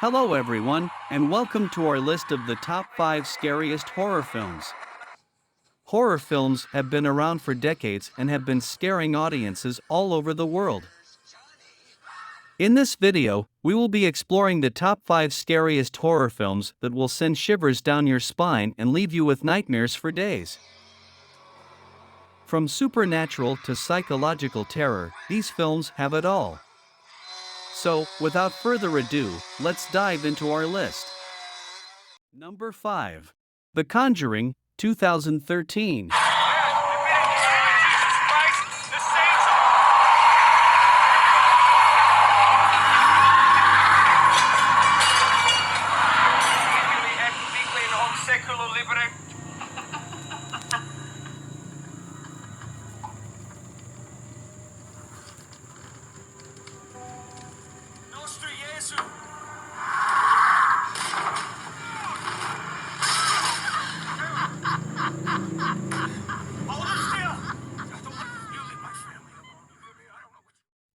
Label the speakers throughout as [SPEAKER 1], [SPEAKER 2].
[SPEAKER 1] Hello, everyone, and welcome to our list of the top 5 scariest horror films. Horror films have been around for decades and have been scaring audiences all over the world. In this video, we will be exploring the top 5 scariest horror films that will send shivers down your spine and leave you with nightmares for days. From supernatural to psychological terror, these films have it all. So, without further ado, let's dive into our list. Number 5. The Conjuring, 2013.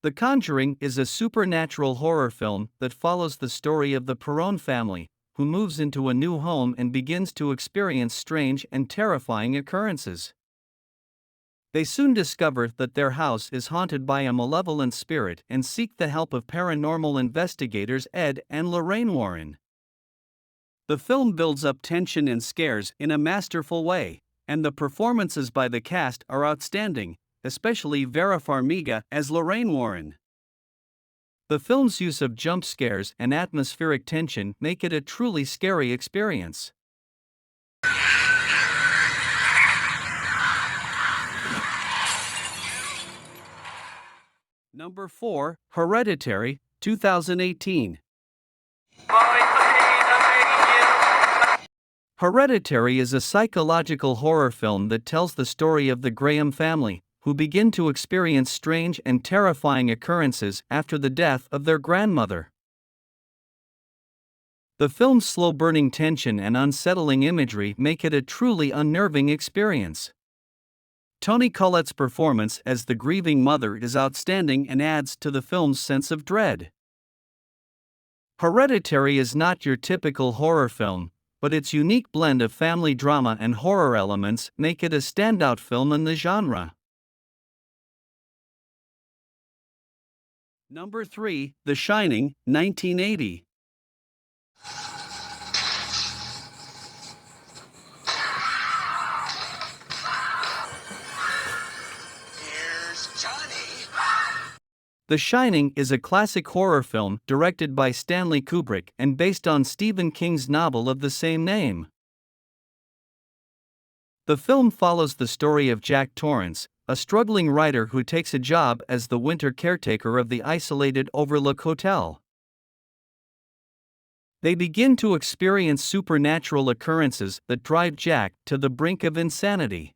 [SPEAKER 1] The Conjuring is a supernatural horror film that follows the story of the Perron family, who moves into a new home and begins to experience strange and terrifying occurrences. They soon discover that their house is haunted by a malevolent spirit and seek the help of paranormal investigators Ed and Lorraine Warren. The film builds up tension and scares in a masterful way, and the performances by the cast are outstanding, especially Vera Farmiga as Lorraine Warren. The film's use of jump scares and atmospheric tension make it a truly scary experience. Number 4. Hereditary, 2018. Hereditary is a psychological horror film that tells the story of the Graham family, who begin to experience strange and terrifying occurrences after the death of their grandmother. The film's slow-burning tension and unsettling imagery make it a truly unnerving experience. Toni Collette's performance as the grieving mother is outstanding and adds to the film's sense of dread. Hereditary is not your typical horror film, but its unique blend of family drama and horror elements make it a standout film in the genre. Number 3. The Shining, 1980.
[SPEAKER 2] Here's Johnny.
[SPEAKER 1] The Shining is a classic horror film directed by Stanley Kubrick and based on Stephen King's novel of the same name. The film follows the story of Jack Torrance, a struggling writer who takes a job as the winter caretaker of the isolated Overlook Hotel. They begin to experience supernatural occurrences that drive Jack to the brink of insanity.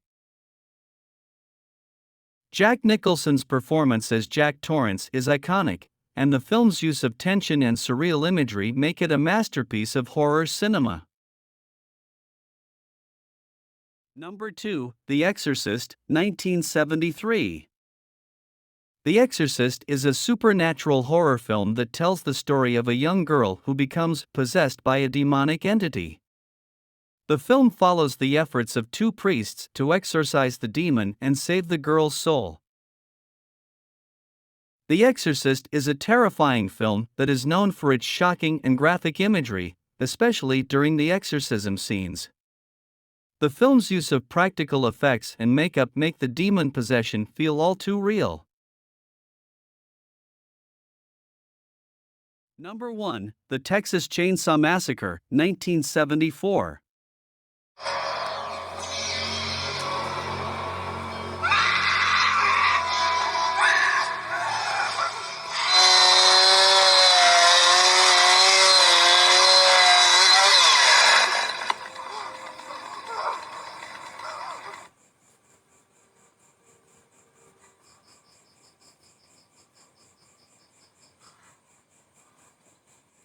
[SPEAKER 1] Jack Nicholson's performance as Jack Torrance is iconic, and the film's use of tension and surreal imagery make it a masterpiece of horror cinema. Number 2. The Exorcist, 1973. The Exorcist is a supernatural horror film that tells the story of a young girl who becomes possessed by a demonic entity. The film follows the efforts of two priests to exorcise the demon and save the girl's soul. The Exorcist is a terrifying film that is known for its shocking and graphic imagery, especially during the exorcism scenes. The film's use of practical effects and makeup make the demon possession feel all too real. Number 1. The Texas Chainsaw Massacre, 1974.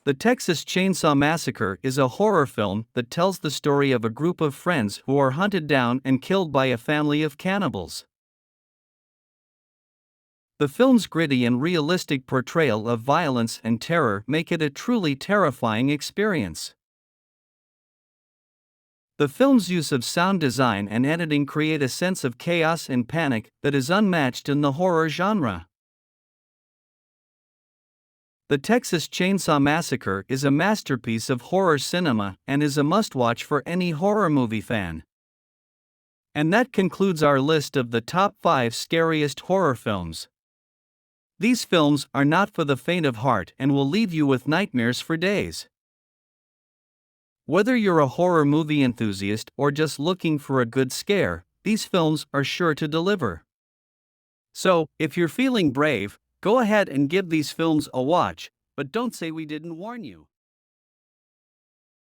[SPEAKER 1] The Texas Chainsaw Massacre is a horror film that tells the story of a group of friends who are hunted down and killed by a family of cannibals. The film's gritty and realistic portrayal of violence and terror make it a truly terrifying experience. The film's use of sound design and editing create a sense of chaos and panic that is unmatched in the horror genre. The Texas Chainsaw Massacre is a masterpiece of horror cinema and is a must-watch for any horror movie fan. And that concludes our list of the top 5 scariest horror films. These films are not for the faint of heart and will leave you with nightmares for days. Whether you're a horror movie enthusiast or just looking for a good scare, these films are sure to deliver. So, if you're feeling brave, go ahead and give these films a watch, but don't say we didn't warn you.